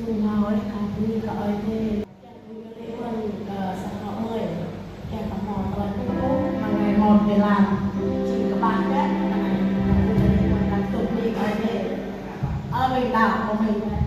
Mừng nói cũng gọi thì lễ quân sang họ 10 kèm cả mò rồi cũng tốt mà ngày một để làm chỉ các bạn biết này lễ quân làm tục đi gọi thì ở mình đảo của mình này.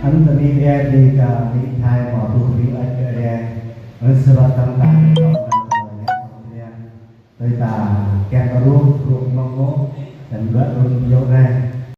Ấn tani e di ka ni thai ma tu ri a ke re sura tam ta ko na ya tới ta kẹt ru ru mong ngô thành vợ luôn yêu ra